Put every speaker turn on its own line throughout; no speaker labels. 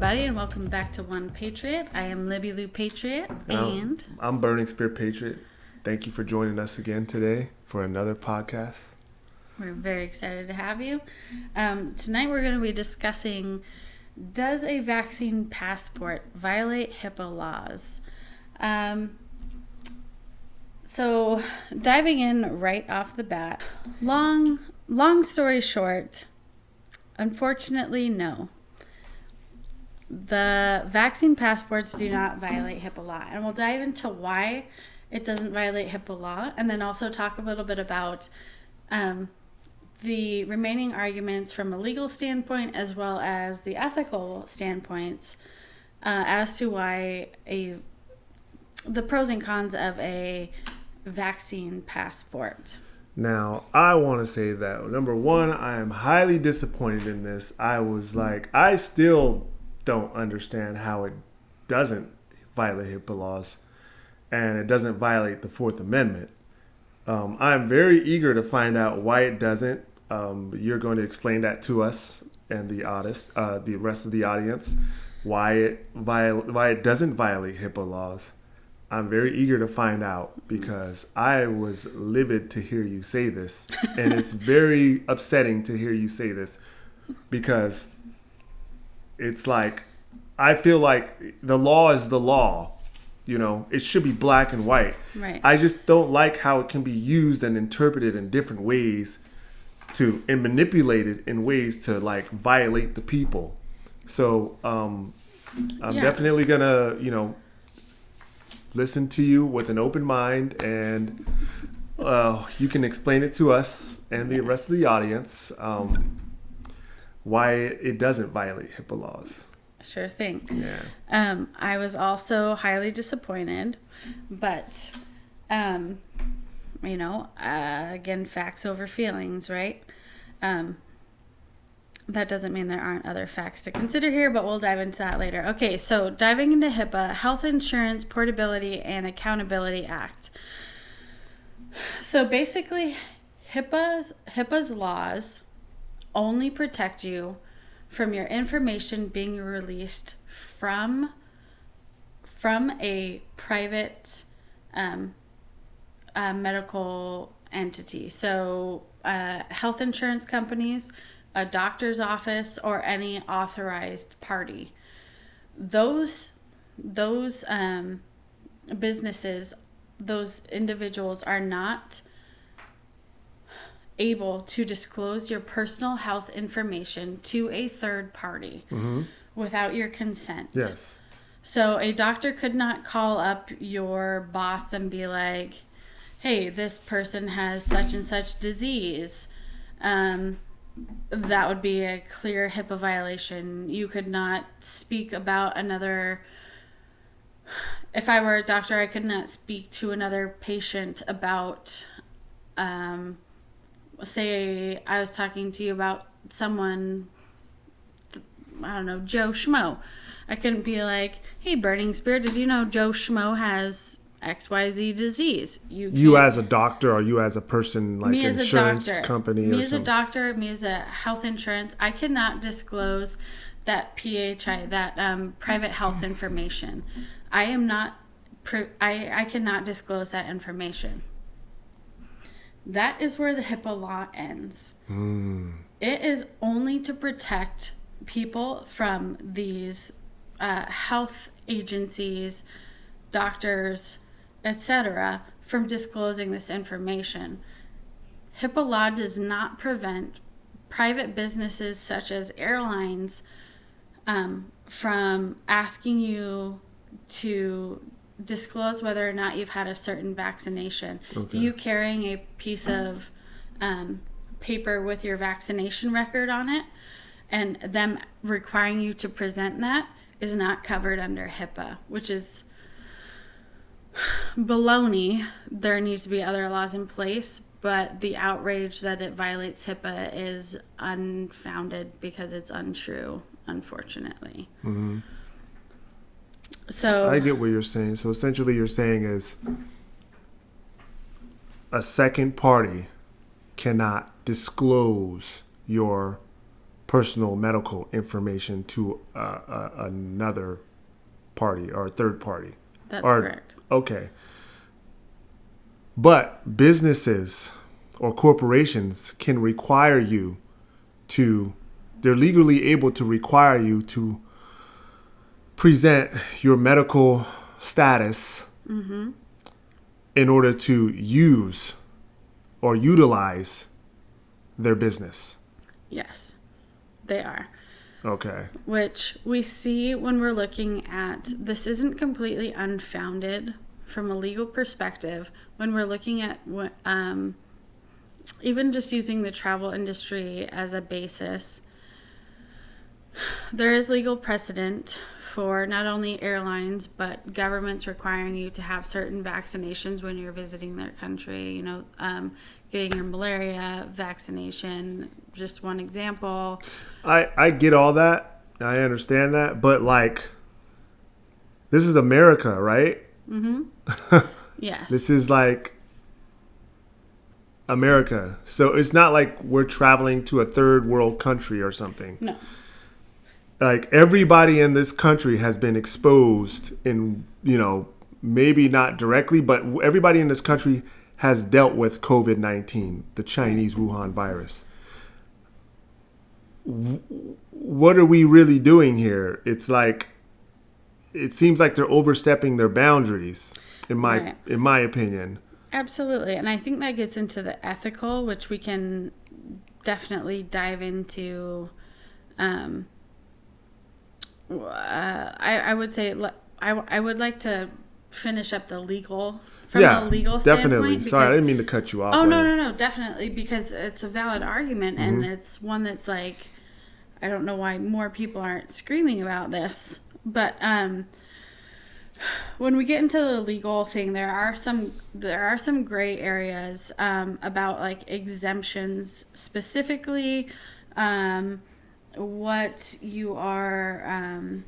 everybody, and welcome back to One Patriot. I am Libby Patriot, and
I'm Burning Spear Patriot. Thank you for joining us again today for another podcast.
We're very excited to have you. Tonight we're going to be discussing, does a vaccine passport violate HIPAA laws? So diving in right off the bat, long story short, unfortunately, no. The vaccine passports do not violate HIPAA law. And we'll dive into why it doesn't violate HIPAA law, and then also talk a little bit about the remaining arguments from a legal standpoint as well as the ethical standpoints as to why the pros and cons of a vaccine passport.
Now, I want to say that, number one, I am highly disappointed in this. I still don't understand how it doesn't violate HIPAA laws and it doesn't violate the Fourth Amendment. I'm very eager to find out why it doesn't. You're going to explain that to us and the rest of the audience, why it doesn't violate HIPAA laws. I'm very eager to find out because I was livid to hear you say this, and it's very upsetting to hear you say this because it's like, I feel like the law is the law. You know, it should be black and white.
Right.
I just don't like how it can be used and interpreted in different ways and manipulated in ways to like violate the people. So I'm definitely gonna, listen to you with an open mind, and you can explain it to us and the rest of the audience why it doesn't violate HIPAA laws.
Sure thing.
Yeah.
I was also highly disappointed, but, again, facts over feelings, right? That doesn't mean there aren't other facts to consider here, but we'll dive into that later. Okay, so diving into HIPAA, Health Insurance Portability and Accountability Act. So basically, HIPAA's laws only protect you from your information being released from a private medical entity. So health insurance companies, a doctor's office, or any authorized party. Those businesses, those individuals are not able to disclose your personal health information to a third party without your consent.
Yes.
So a doctor could not call up your boss and be like, hey, this person has such and such disease. That would be a clear HIPAA violation. You could not speak about another. If I were a doctor, I could not speak to another patient about, say I was talking to you about someone, I don't know, Joe Schmo. I couldn't be like, hey, Burning Spear, did you know Joe Schmo has XYZ disease?
You as a doctor, or you as a person, like
me
insurance company,
me
or
as
something?
a doctor, me as a health insurance, I cannot disclose that PHI, that private health information. I cannot disclose that information. That is where the HIPAA law ends. It is only to protect people from these health agencies, doctors, etc., from disclosing this information. HIPAA law does not prevent private businesses such as airlines from asking you to disclose whether or not you've had a certain vaccination. Okay. You carrying a piece of paper with your vaccination record on it and them requiring you to present that is not covered under HIPAA, which is baloney. There needs to be other laws in place, but the outrage that it violates HIPAA is unfounded because it's untrue, unfortunately.
Mm-hmm.
So
I get what you're saying. So essentially you're saying is a second party cannot disclose your personal medical information to another party or a third party.
That's correct.
Okay. But businesses or corporations can require you they're legally able to require you to present your medical status in order to use or utilize their business.
Yes, they are.
Okay.
Which we see when we're looking at, this isn't completely unfounded from a legal perspective, when we're looking at even just using the travel industry as a basis. There is legal precedent for not only airlines, but governments requiring you to have certain vaccinations when you're visiting their country. Getting your malaria vaccination, just one example.
I get all that. I understand that. But, this is America, right?
Mm-hmm. Yes.
This is, America. So it's not like we're traveling to a third world country or something.
No.
Everybody in this country has been exposed in, maybe not directly, but everybody in this country has dealt with COVID-19, the Chinese Wuhan virus. What are we really doing here? It's it seems like they're overstepping their boundaries, in my opinion.
Absolutely. And I think that gets into the ethical, which we can definitely dive into. I would say I would like to finish up the legal from a legal standpoint.
Definitely. Sorry, I didn't mean to cut you off.
Oh, no, definitely, because it's a valid argument, and it's one that's I don't know why more people aren't screaming about this, but when we get into the legal thing, there are some gray areas about exemptions, specifically what you are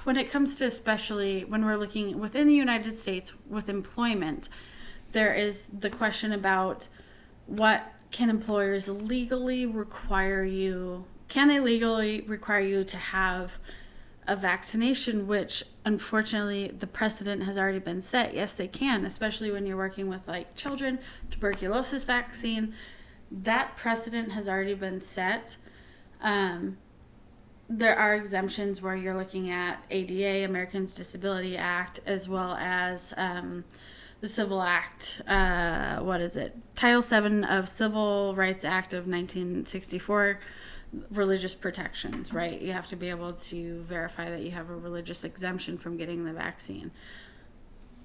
when it comes to, especially when we're looking within the United States with employment, there is the question about what can employers legally require you, can they legally require you to have a vaccination, which unfortunately the precedent has already been set. Yes, they can, especially when you're working with children, tuberculosis vaccine. That precedent has already been set. There are exemptions where you're looking at ADA, Americans Disability Act, as well as the Civil Act, Title VII of Civil Rights Act of 1964, religious protections, right? You have to be able to verify that you have a religious exemption from getting the vaccine.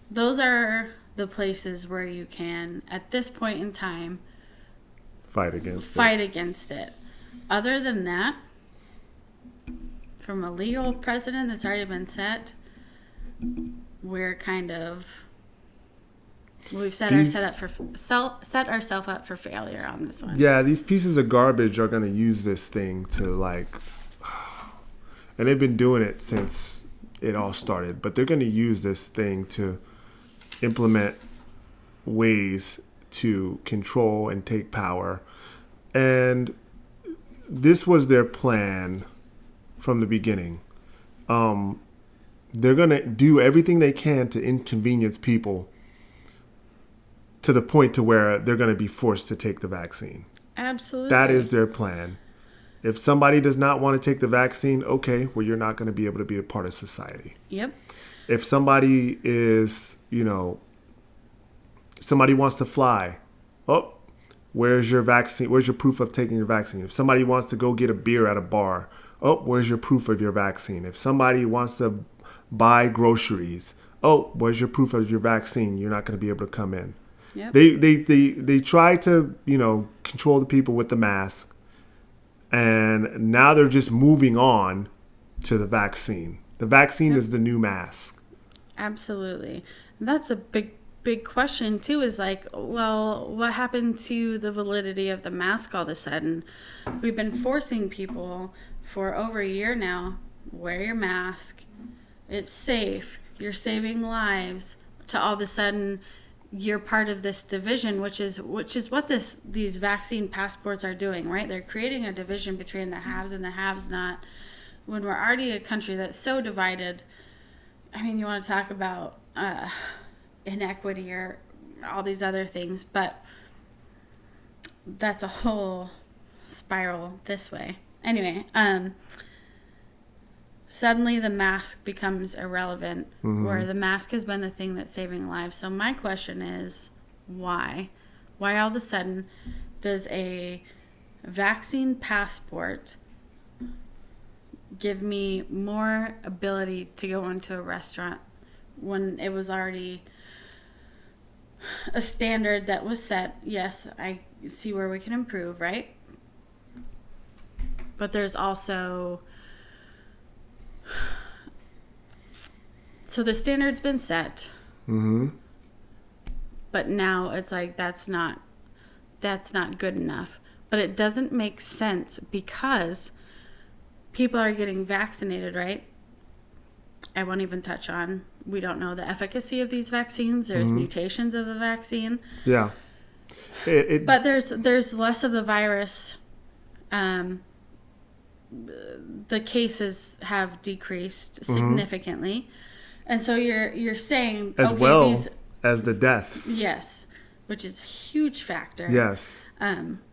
Those are the places where you can, at this point in time,
fight against it.
Other than that, from a legal precedent that's already been set, we're we've set ourselves up for failure on this one.
Yeah, these pieces of garbage are going to use this thing to and they've been doing it since it all started, but they're going to use this thing to implement ways to control and take power. And this was their plan from the beginning. They're going to do everything they can to inconvenience people to the point to where they're going to be forced to take the vaccine.
Absolutely.
That is their plan. If somebody does not want to take the vaccine, okay, well, you're not going to be able to be a part of society.
Yep.
If somebody is, somebody wants to fly, oh, where's your vaccine? Where's your proof of taking your vaccine? If somebody wants to go get a beer at a bar, oh, where's your proof of your vaccine? If somebody wants to buy groceries, oh, where's your proof of your vaccine? You're not going to be able to come in.
Yep.
They try to, control the people with the mask. And now they're just moving on to the vaccine. The vaccine is the new mask.
Absolutely. And that's a big question too, is what happened to the validity of the mask all of a sudden? We've been forcing people for over a year now, wear your mask. It's safe. You're saving lives. To all of a sudden you're part of this division, which is what these vaccine passports are doing, right? They're creating a division between the haves and the haves not. When we're already a country that's so divided, I mean, you want to talk about inequity or all these other things, but that's a whole spiral this way. Anyway, suddenly the mask becomes irrelevant, where the mask has been the thing that's saving lives. So my question is, why? Why all of a sudden does a vaccine passport give me more ability to go into a restaurant when it was already a standard that was set? Yes, I see where we can improve, right? But there's also... So the standard's been set. But now it's like that's not good enough. But it doesn't make sense because people are getting vaccinated, right? I won't even touch on, we don't know the efficacy of these vaccines. There's mutations of the vaccine.
Yeah.
But there's less of the virus. The cases have decreased significantly. And so you're saying...
As
okay,
well as the deaths.
Yes, which is a huge factor.
Yes.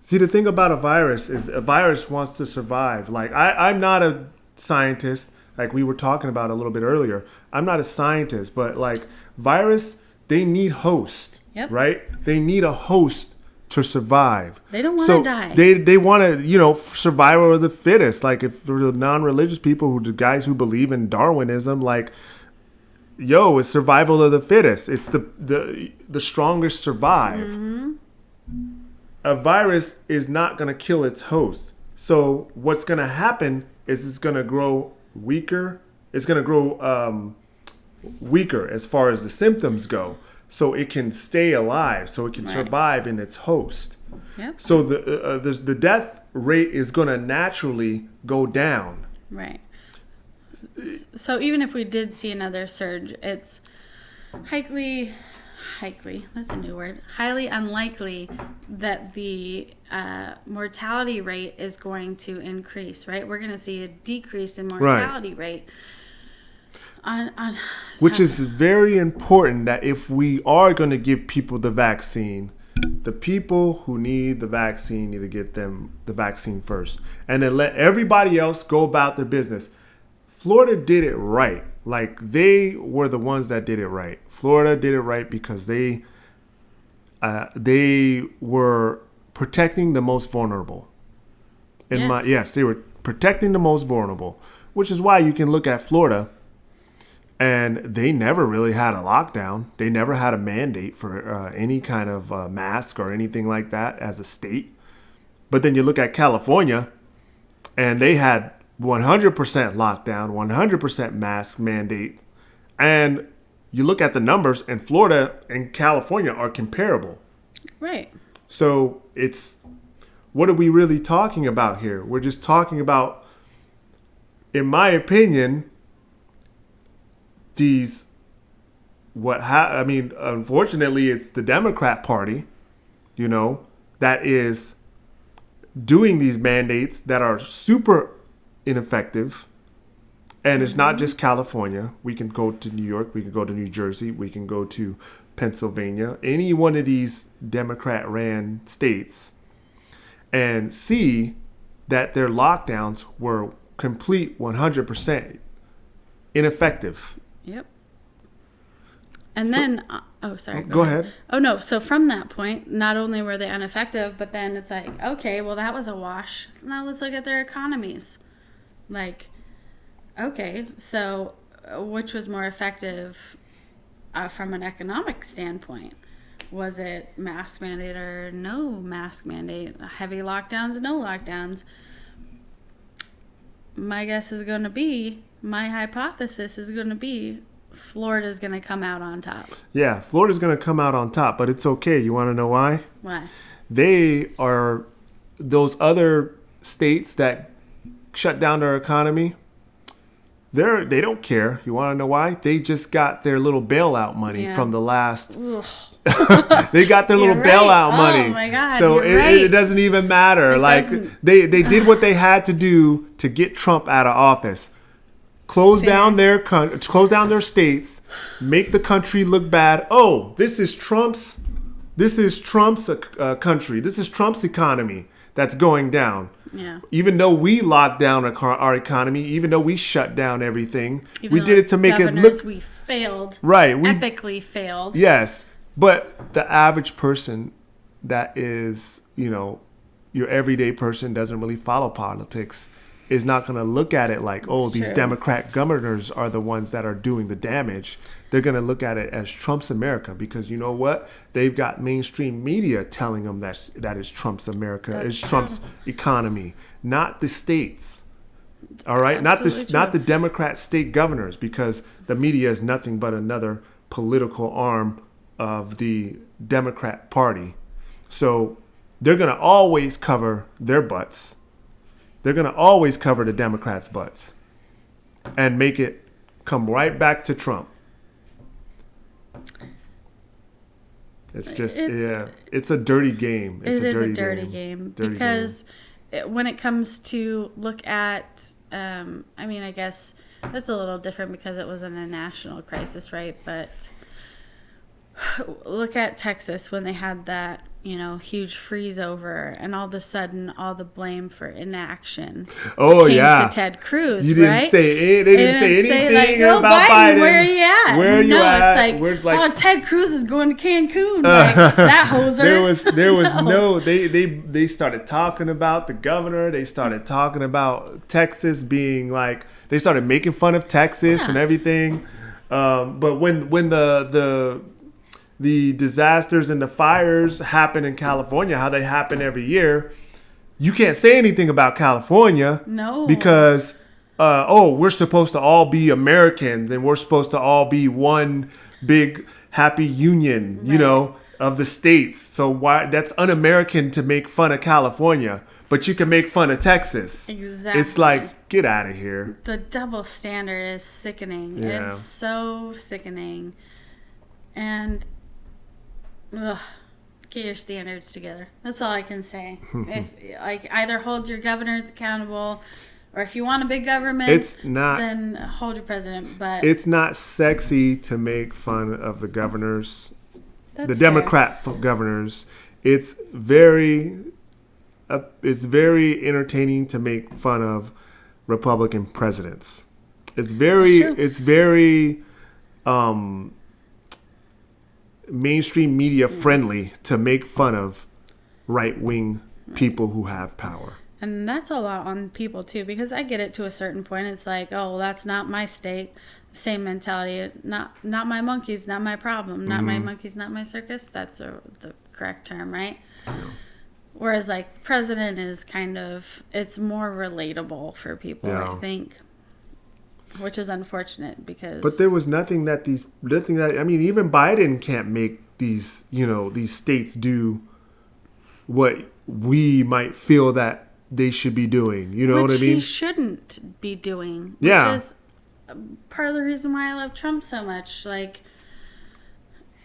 See, the thing about a virus is a virus wants to survive. Like, I'm not a scientist, like we were talking about a little bit earlier. I'm not a scientist, but like virus, they need host, right? They need a host to survive.
They don't want to die.
They want to, survival of the fittest. Like if for the non-religious people, the guys who believe in Darwinism, like, it's survival of the fittest. It's the strongest survive. A virus is not going to kill its host. So what's going to happen is it's going to grow weaker. It's going to grow weaker as far as the symptoms go. So it can stay alive. So it can survive in its host.
Yep.
So the death rate is going to naturally go down.
Right. So even if we did see another surge, it's highly, that's a new word, highly unlikely that the mortality rate is going to increase, right? We're going to see a decrease in mortality rate.
Which is very important, that if we are going to give people the vaccine, the people who need the vaccine need to get them the vaccine first. And then let everybody else go about their business. Florida did it right. Like, they were the ones that did it right. Florida did it right because they were protecting the most vulnerable. They were protecting the most vulnerable, which is why you can look at Florida, and they never really had a lockdown. They never had a mandate for any kind of mask or anything like that as a state. But then you look at California, and they had 100% lockdown, 100% mask mandate. And you look at the numbers, and Florida and California are comparable.
Right.
So what are we really talking about here? We're just talking about, in my opinion, unfortunately, it's the Democrat Party, that is doing these mandates that are super ineffective. And it's not just California. We can go to New York. We can go to New Jersey. We can go to Pennsylvania. Any one of these Democrat-ran states, and see that their lockdowns were complete 100% ineffective.
Yep. And then, sorry.
Go ahead.
Oh, no. So from that point, not only were they ineffective, but then it's like, okay, well, that was a wash. Now let's look at their economies. Like, okay, so which was more effective from an economic standpoint? Was it mask mandate or no mask mandate? Heavy lockdowns, no lockdowns? My hypothesis is going to be Florida's going to come out on top.
Yeah, Florida's going to come out on top, but it's okay. You want to know why?
Why?
They are those other states that shut down their economy. They don't care. You want to know why? They just got their little bailout money from the last. They got their little
You're right.
bailout
Oh,
money.
my God,
So
you're right.
it doesn't even matter.
It
Like
doesn't.
they did what they had to do to get Trump out of office. Close down their states, make the country look bad. Oh, this is Trump's country. This is Trump's economy that's going down.
Yeah.
Even though we locked down our economy, even though we shut down everything, we did it to make it look.
We failed.
Right. We
epically failed.
Yes, but the average person that is, your everyday person doesn't really follow politics is not going to look at it like, oh, these Democrat governors are the ones that are doing the damage. They're going to look at it as Trump's America because you know what? They've got mainstream media telling them that is Trump's America, it's Trump's economy, not the states. All right, not the Democrat state governors, because the media is nothing but another political arm of the Democrat Party. So they're going to always cover their butts. They're going to always cover the Democrats' butts and make it come right back to Trump. It's just, it's a dirty game.
It is a dirty game because when it comes to look at, I guess that's a little different because it wasn't a national crisis, right? But look at Texas when they had that, huge freeze over, and all of a sudden, all the blame for inaction came to Ted Cruz.
You didn't
right?
They didn't say anything about Biden.
Where are you at?
Where are you at?
It's like, Ted Cruz is going to Cancun. That hoser.
There was no. They started talking about the governor. They started talking about Texas being like. They started making fun of Texas and everything. But when the disasters and the fires happen in California, how they happen every year, you can't say anything about California.
No.
Because, we're supposed to all be Americans and we're supposed to all be one big happy union, of the states. So why that's un-American to make fun of California, but you can make fun of Texas.
Exactly.
It's like, get out of here.
The double standard is sickening.
Yeah.
It's so sickening. And get your standards together. That's all I can say. If either hold your governors accountable, or if you want a big government, then hold your president. But
it's not sexy to make fun of the governors,
the
Democrat governors. It's very entertaining to make fun of Republican presidents. It's very mainstream media friendly to make fun of right-wing people who have power.
And that's a lot on people too, because I get it to a certain point. It's like, oh, well, that's not my state. Same mentality. Not my monkeys, not my problem. Not my monkeys, not my circus. That's the correct term, right? Yeah. Whereas like president is it's more relatable for people, I think. Which is unfortunate because...
But there was nothing that even Biden can't make these states do what we might feel that they should be doing. You know what I mean?
Which he shouldn't be doing.
Yeah.
Which is part of the reason why I love Trump so much. Like,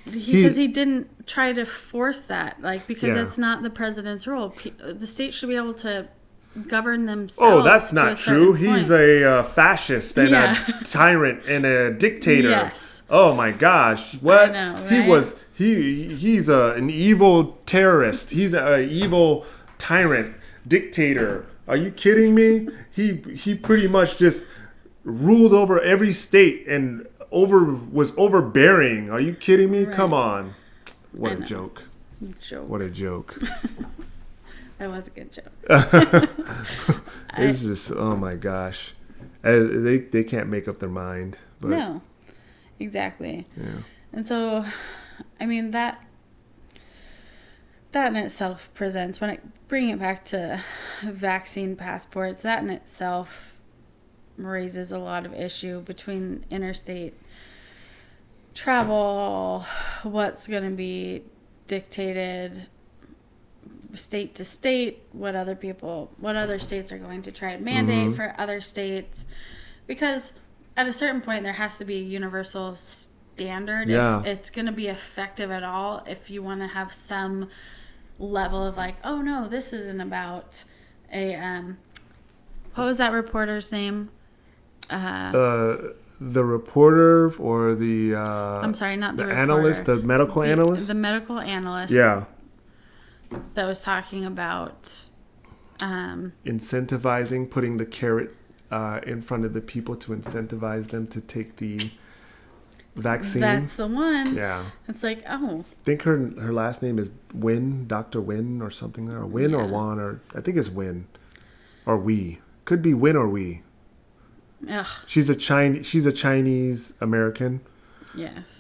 because he didn't try to force that. Like, because that's not the president's role. The state should be able to govern themselves.
Oh, that's not true. He's a fascist and a tyrant and a dictator.
Yes.
Oh my gosh. What?
I know, right?
He's an evil terrorist. He's an evil tyrant, dictator. Are you kidding me? He pretty much just ruled over every state and was overbearing. Are you kidding me? Right. Come on. What a joke. What a joke.
That was a good joke.
It's just, oh my gosh. They can't make up their mind. But,
no, exactly. Yeah. And so, I mean, that in itself presents, bringing it back to vaccine passports, that in itself raises a lot of issue between interstate travel, what's going to be dictated state to state, what other states are going to try to mandate for other states, because at a certain point there has to be a universal standard.
Yeah.
If it's going to be effective at all, if you want to have some level of like, oh no, this isn't about a what was that reporter's name?
The reporter or the
I'm sorry, not the
analyst, the medical analyst.
The medical analyst.
Yeah.
That was talking about
incentivizing, putting the carrot in front of the people to incentivize them to take the vaccine.
That's the one.
Yeah.
It's like, oh.
I think her last name is Wen, Dr. Wen or something, or Wen or Wan, or I think it's Wen or Wee. Could be Wen or Wee.
Ugh.
She's a Chinese American.
Yes.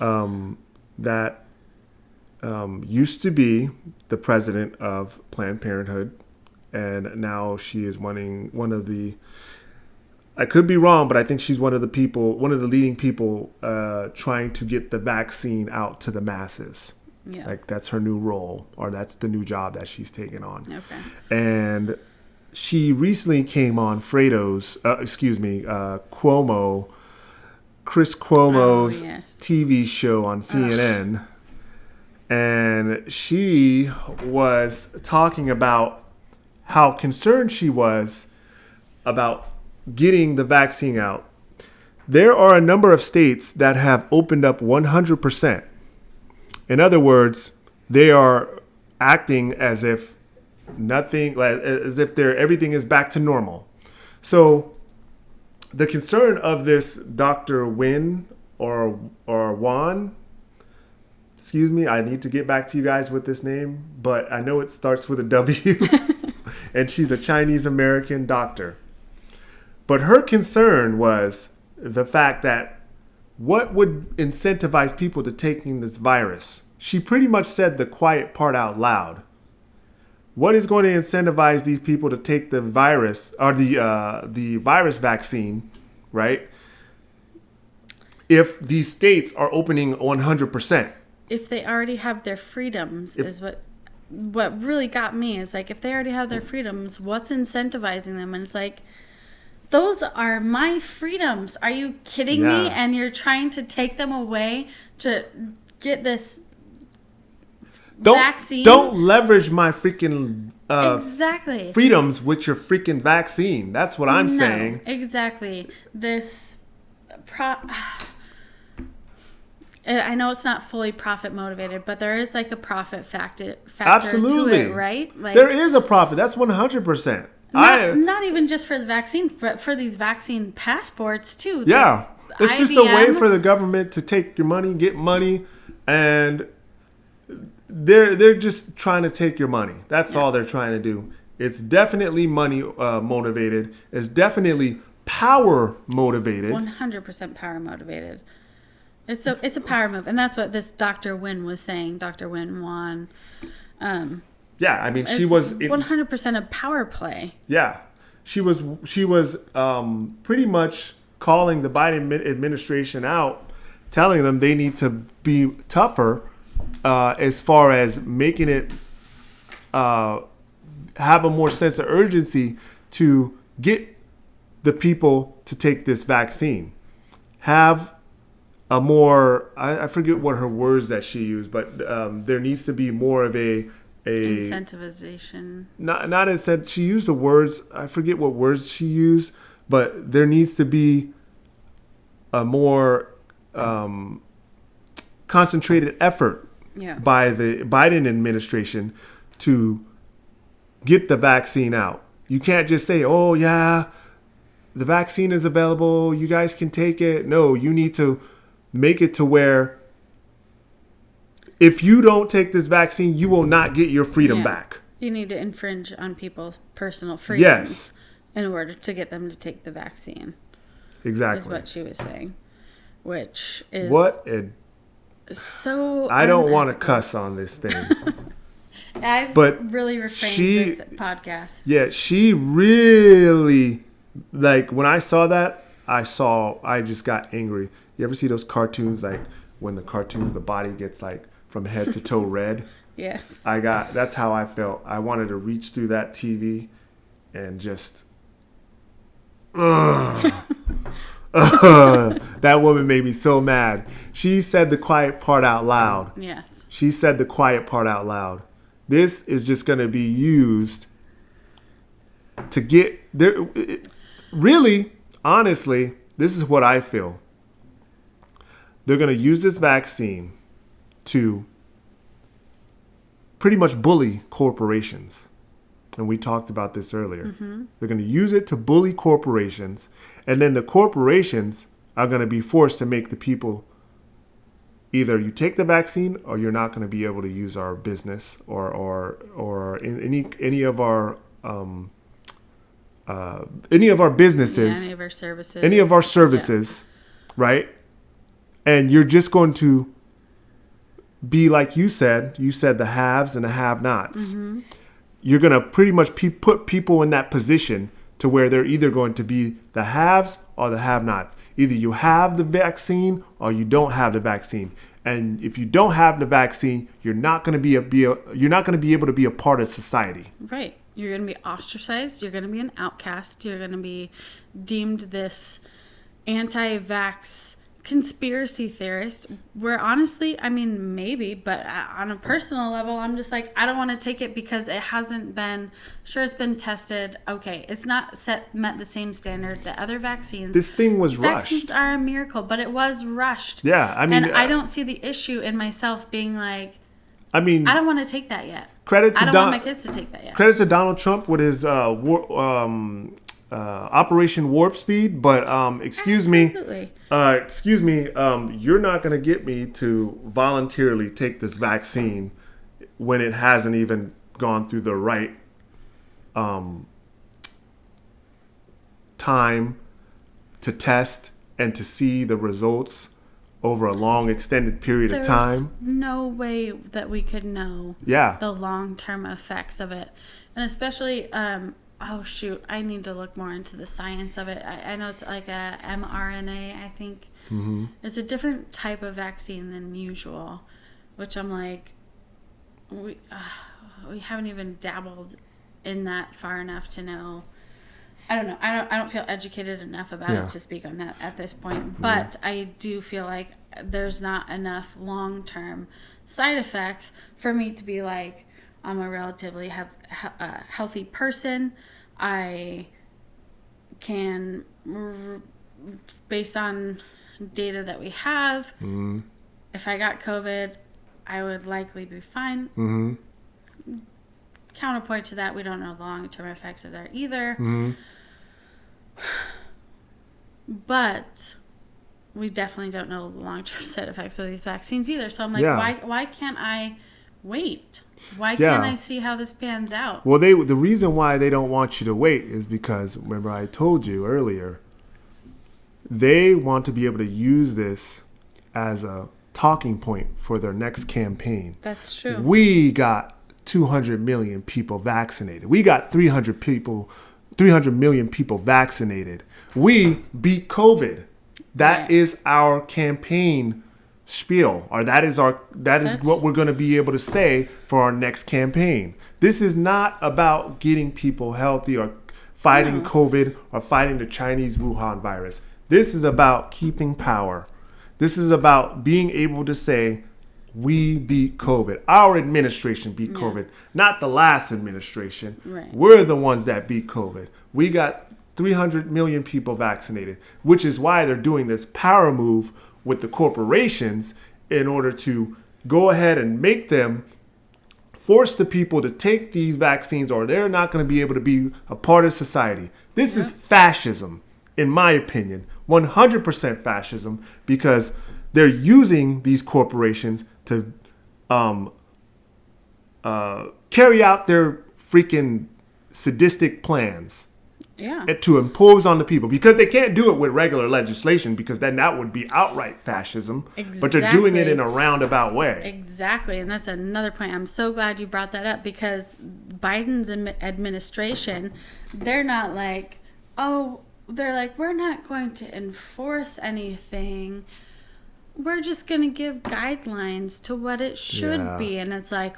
That used to be the president of Planned Parenthood, and now she is one of the. I could be wrong, but I think she's one of the leading people trying to get the vaccine out to the masses.
Yeah.
Like that's her new role, or that's the new job that she's taken on.
Okay.
And she recently came on Chris Cuomo's TV show on CNN. Ugh. And she was talking about how concerned she was about getting the vaccine out. There are a number of states that have opened up 100%. In other words, they are acting as if everything is back to normal. So the concern of this Dr. Wen or Wan, excuse me, I need to get back to you guys with this name, but I know it starts with a W, and she's a Chinese American doctor. But her concern was the fact that what would incentivize people to taking this virus? She pretty much said the quiet part out loud. What is going to incentivize these people to take the virus or the virus vaccine, right? If these states are opening 100%.
If they already have their freedoms is what really got me is like, if they already have their freedoms, what's incentivizing them? And it's like, those are my freedoms. Are you kidding me? And you're trying to take them away to get this vaccine?
Don't leverage my freaking
exactly
freedoms with your freaking vaccine. That's what I'm saying.
Exactly. This I know it's not fully profit motivated, but there is like a profit factor
Absolutely.
to it, right? Like,
there is a profit. That's 100%.
Not even just for the vaccine, but for these vaccine passports too.
Yeah. It's just a way for the government to take your money, get money, and they're just trying to take your money. That's all they're trying to do. It's definitely money motivated. It's definitely power motivated.
100% power motivated. It's a power move, and that's what this Dr. Wen was saying. Dr. Wen Wan.
Yeah, I mean, she was
100% a power play.
Yeah, she was pretty much calling the Biden administration out, telling them they need to be tougher as far as making it have a more sense of urgency to get the people to take this vaccine. Have a more, I forget what her words that she used, but there needs to be more of a
incentivization.
Not incentive. She used the words. I forget what words she used, but there needs to be a more concentrated effort by the Biden administration to get the vaccine out. You can't just say, "Oh yeah, the vaccine is available. You guys can take it." No, you need to make it to where if you don't take this vaccine, you will not get your freedom back.
You need to infringe on people's personal freedoms in order to get them to take the vaccine.
Exactly.
Is what she was saying. Which is so
I don't want to cuss on this thing.
I've really refrained this podcast. Yeah,
she really, like, when I saw that, I just got angry. You ever see those cartoons, like when the body gets like from head to toe red?
Yes.
That's how I felt. I wanted to reach through that TV and just, That woman made me so mad. She said the quiet part out loud.
Yes.
She said the quiet part out loud. This is just going to be used to get there. Really, honestly, this is what I feel. They're going to use this vaccine to pretty much bully corporations. And we talked about this earlier. Mm-hmm. They're going to use it to bully corporations. And then the corporations are going to be forced to make the people either you take the vaccine or you're not going to be able to use our business or in any of our businesses,
any of our services,
right? And you're just going to be like you said the haves and the have-nots. Mm-hmm. You're going to pretty much put people in that position to where they're either going to be the haves or the have-nots. Either you have the vaccine or you don't have the vaccine. And if you don't have the vaccine, you're not going to be able to be a part of society.
Right. You're going to be ostracized. You're going to be an outcast. You're going to be deemed this anti-vax conspiracy theorist, where honestly, I mean, maybe, but on a personal level, I'm just like, I don't want to take it because it hasn't been, sure, it's been tested. Okay, it's not met the same standard that other vaccines.
This thing was rushed.
Vaccines are a miracle, but it was rushed.
Yeah, I mean,
and I don't see the issue in myself being like,
I mean,
I don't want to take that yet.
I don't
want my kids to take that yet.
Credit to Donald Trump with his Operation Warp Speed, but excuse me, you're not going to get me to voluntarily take this vaccine when it hasn't even gone through the right time to test and to see the results over a long extended period of time.
No way that we could know the long-term effects of it. And especially oh shoot, I need to look more into the science of it. I know it's like a mRNA, I think. Mm-hmm. It's a different type of vaccine than usual, which I'm like, we haven't even dabbled in that far enough to know. I don't know. I don't feel educated enough about it to speak on that at this point. But I do feel like there's not enough long-term side effects for me to be like, I'm a relatively healthy person. I can, based on data that we have, if I got COVID, I would likely be fine. Mm-hmm. Counterpoint to that, we don't know the long-term effects of that either. Mm-hmm. But we definitely don't know the long-term side effects of these vaccines either. So I'm like, why can't I wait? Why can't I see how this pans out?
Well, the reason why they don't want you to wait is because, remember I told you earlier, they want to be able to use this as a talking point for their next campaign.
That's true.
We got 200 million people vaccinated. We got 300 million people vaccinated. We beat COVID. That is our campaign spiel, or that is what we're going to be able to say for our next campaign. This is not about getting people healthy or fighting COVID or fighting the Chinese Wuhan virus. This is about keeping power. This is about being able to say, we beat COVID. Our administration beat COVID, not the last administration.
Right.
We're the ones that beat COVID. We got 300 million people vaccinated, which is why they're doing this power move with the corporations in order to go ahead and make them force the people to take these vaccines, or they're not going to be able to be a part of society. This is fascism, in my opinion, 100% fascism, because they're using these corporations to carry out their freaking sadistic plans.
Yeah.
To impose on the people, because they can't do it with regular legislation, because then that would be outright fascism.
Exactly.
But they're doing it in a roundabout way.
Exactly. And that's another point. I'm so glad you brought that up, because Biden's administration, they're not like, they're like, we're not going to enforce anything. We're just going to give guidelines to what it should be. And it's like,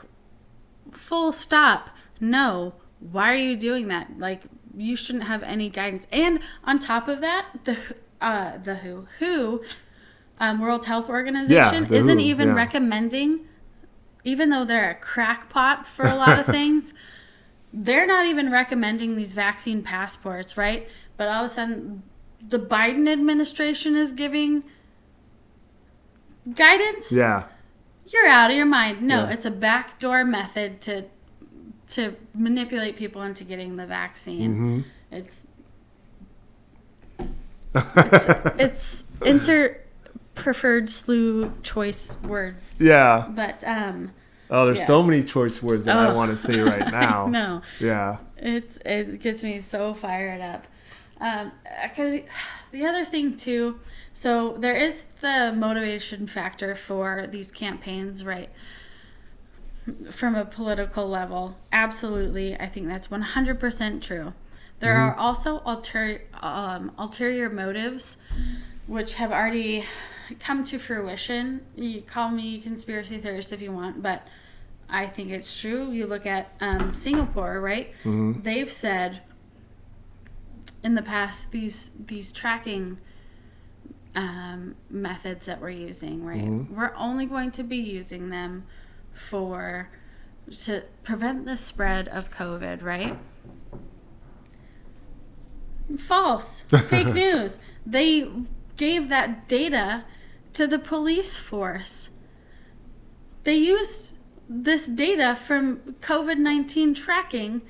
full stop. No. Why are you doing that? Like, you shouldn't have any guidance. And on top of that, WHO, World Health Organization,
the
isn't
WHO,
even recommending, even though they're a crackpot for a lot of things, they're not even recommending these vaccine passports, right? But all of a sudden, the Biden administration is giving guidance.
Yeah.
You're out of your mind. No,
Yeah.
it's a backdoor method to manipulate people into getting the vaccine. It's insert preferred slew choice words.
Yeah.
But
there's so many choice words that I want to say right now.
No.
Yeah.
It gets me so fired up. Because the other thing too, so there is the motivation factor for these campaigns, right? From a political level, absolutely, I think that's 100% true. There are also ulterior motives, which have already come to fruition. You call me conspiracy theorist if you want, but I think it's true. You look at Singapore, right? They've said in the past these tracking methods that we're using, right? We're only going to be using them to prevent the spread of COVID, right? False. Fake news. They gave that data to the police force. They used this data from COVID-19 tracking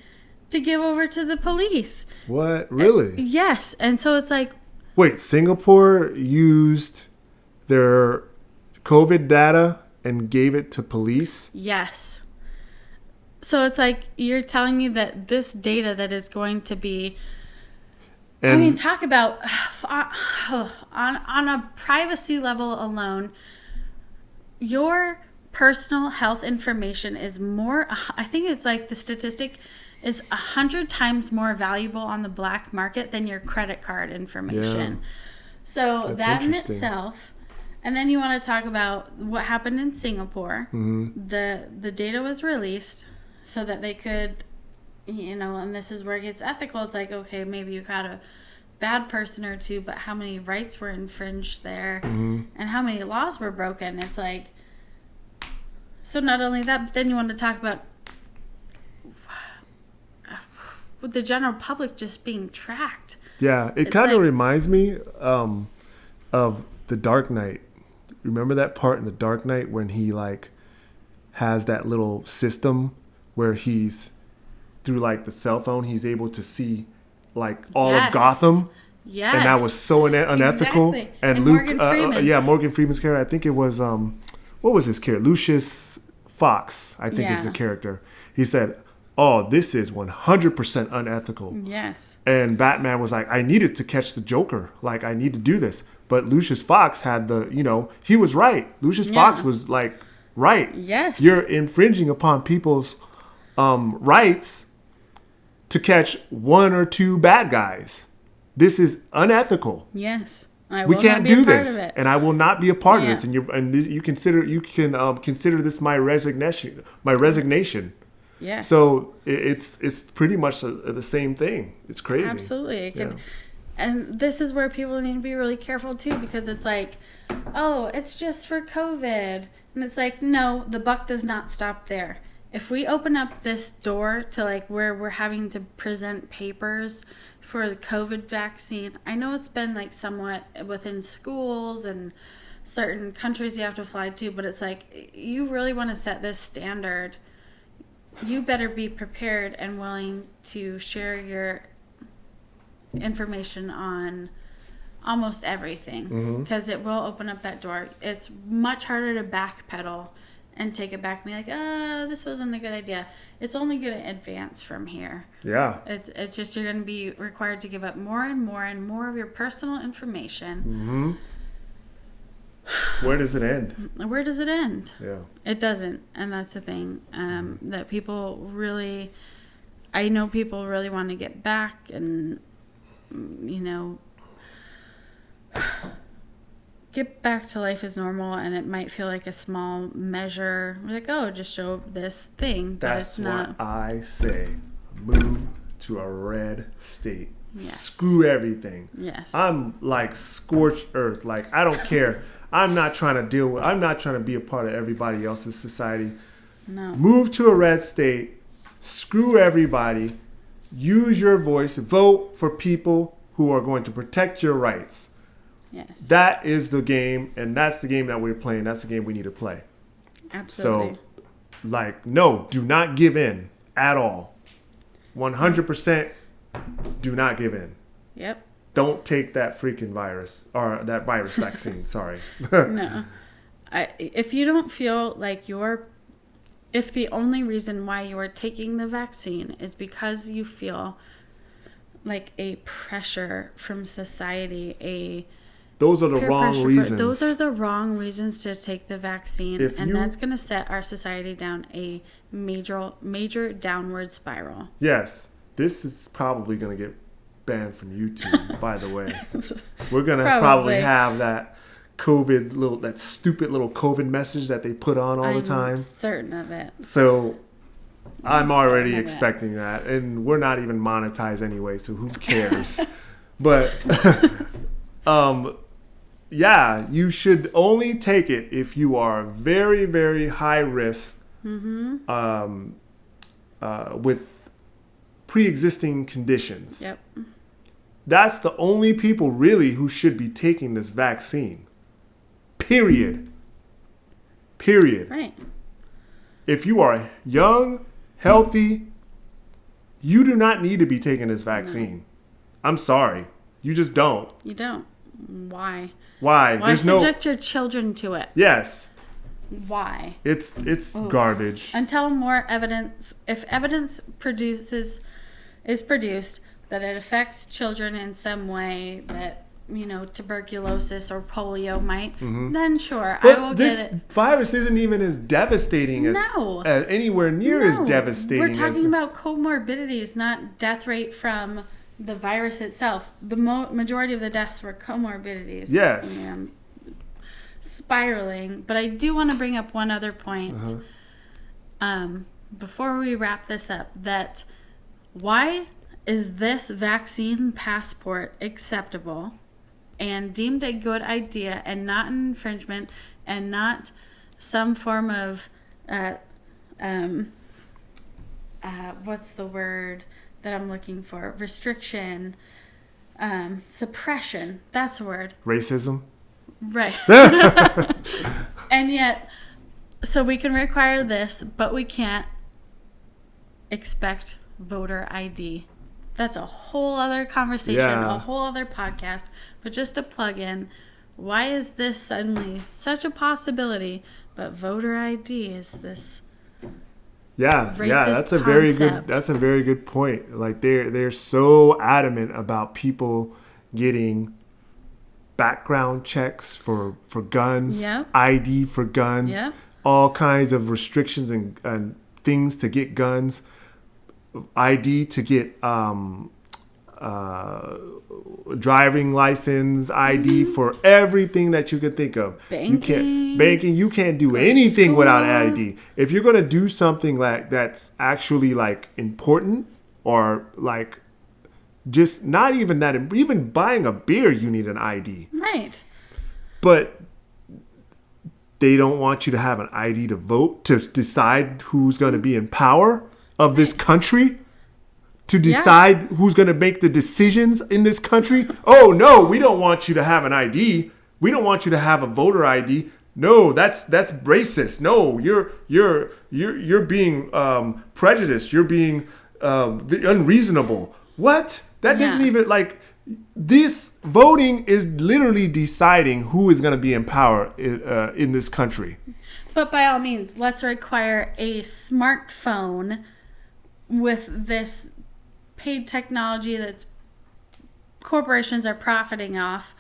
to give over to the police.
What? Really?
Yes. And so it's like...
Wait, Singapore used their COVID data and gave it to police?
Yes. So it's like you're telling me that this data that is going to be... I mean, talk about on a privacy level alone, your personal health information is more, I think it's like the statistic is 100 times more valuable on the black market than your credit card information.
Yeah.
So that in itself, and then you want to talk about what happened in Singapore. The data was released so that they could, and this is where it gets ethical. It's like, okay, maybe you got a bad person or two, but how many rights were infringed there and how many laws were broken? It's like, so not only that, but then you want to talk about with the general public just being tracked.
Yeah, it kind of reminds me of The Dark Knight. Remember that part in The Dark Knight when he has that little system where he's through the cell phone, he's able to see all of Gotham.
Yes.
And that was so unethical.
Exactly.
And Luke,
Morgan Freeman.
Morgan Freeman's character, I think it was, what was his character? Lucius Fox, I think is the character. He said, oh, this is 100% unethical.
Yes.
And Batman was like, I needed to catch the Joker. I need to do this. But Lucius Fox had he was right. Lucius Fox was right.
Yes.
You're infringing upon people's rights to catch one or two bad guys. This is unethical.
Yes.
We can't do this, and I will not be a part of this. And you can consider this my resignation.
Yeah.
So it's pretty much the same thing. It's crazy.
Absolutely. And this is where people need to be really careful too, because it's like, oh, it's just for COVID, and it's like, no, the buck does not stop there. If we open up this door to where we're having to present papers for the COVID vaccine, I know it's been somewhat within schools and certain countries you have to fly to, but it's you really want to set this standard, you better be prepared and willing to share your information on almost everything, because it will open up that door. It's much harder to backpedal and take it back and be like, this wasn't a good idea. It's only going to advance from here.
Yeah.
It's just you're going to be required to give up more and more and more of your personal information.
Where does it end?
Where does it end?
Yeah.
It doesn't. And that's the thing, that people really, I know people really want to get back and, get back to life as normal, and it might feel like a small measure, just show this thing, but
That's
it's not.
what I say. Move to a red state.
Yes.
Screw everything.
Yes.
I'm like scorched earth. Like, I don't care. I'm not trying to be a part of everybody else's society.
No.
Move to a red state. Screw everybody. Use your voice. Vote for people who are going to protect your rights.
Yes.
That is the game, and that's the game that we're playing. That's the game we need to play.
Absolutely.
So, like, no, do not give in at all. 100% do not give in.
Yep.
Don't take that freaking virus, or that virus vaccine. Sorry.
No. If you don't feel like if the only reason why you are taking the vaccine is because you feel like a pressure from society,
Those are the wrong reasons.
those are the wrong reasons to take the vaccine, that's going to set our society down a major downward spiral.
Yes, this is probably going to get banned from YouTube. By the way, we're going to probably have that that stupid little COVID message that they put on all the time.
I'm certain of it.
So I'm already expecting that, and we're not even monetized anyway, so who cares? But yeah, you should only take it if you are very, very high risk with pre-existing conditions.
Yep.
That's the only people really who should be taking this vaccine. Period.
Right.
If you are young, healthy, you do not need to be taking this vaccine. No. I'm sorry. You just don't.
You don't. Why?
Why?
Why subject your children to it?
Yes.
Why?
It's garbage.
Until more evidence, if evidence is produced that it affects children in some way, that tuberculosis or polio might, then sure,
but
I will get it.
This virus isn't even as devastating as anywhere near as devastating.
We're talking about comorbidities, not death rate from the virus itself. The majority of the deaths were comorbidities.
Yes.
Spiraling. But I do want to bring up one other point before we wrap this up, that why is this vaccine passport acceptable and deemed a good idea and not an infringement and not some form of what's the word that I'm looking for? Restriction, suppression. That's the word.
Racism.
Right. And yet, so we can require this, but we can't expect voter ID. That's a whole other conversation, a whole other podcast. But just to plug in, why is this suddenly such a possibility, but voter ID is this racist concept?
That's a very good point. Like they're so adamant about people getting background checks for guns, ID for guns, all kinds of restrictions and things to get guns. ID to get driving license, ID for everything that you could think of. Banking. You can't do anything without ID. If you're gonna do something like that's actually like important, or like just not even that, even buying a beer, you need an ID.
Right.
But they don't want you to have an ID to vote, to decide who's going to be in power of this country, to decide who's going to make the decisions in this country. Oh no, we don't want you to have an ID. We don't want you to have a voter ID. No, that's racist. No, you're being prejudiced. You're being unreasonable. What? That doesn't even, like, this voting is literally deciding who is going to be in power in this country.
But by all means, let's require a smartphone with this paid technology that's corporations are profiting off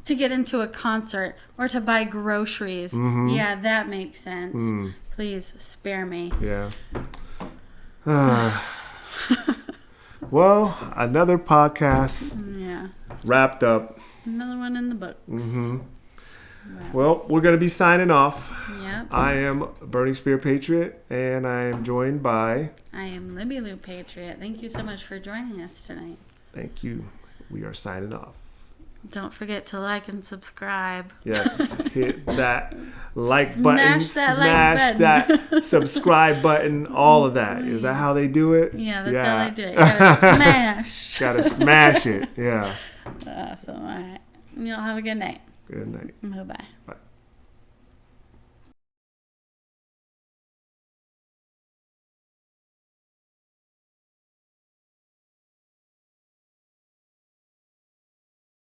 to get into a concert or to buy groceries. Yeah, that makes sense. Please spare me.
Yeah. Well, another podcast wrapped up.
Another one in the books.
Well, we're going to be signing off.
Yep.
I am Burning Spear Patriot, and I am joined by...
I am Libby Patriot. Thank you so much for joining us tonight.
Thank you. We are signing off.
Don't forget to like and subscribe.
Yes, hit that like button,
smash
that subscribe button, all of that. Is that how they do it?
Yeah, that's how they do it. You gotta smash.
Gotta smash it. Yeah.
Awesome. All right. Y'all have a good night.
Good night.
Bye-bye.
Bye.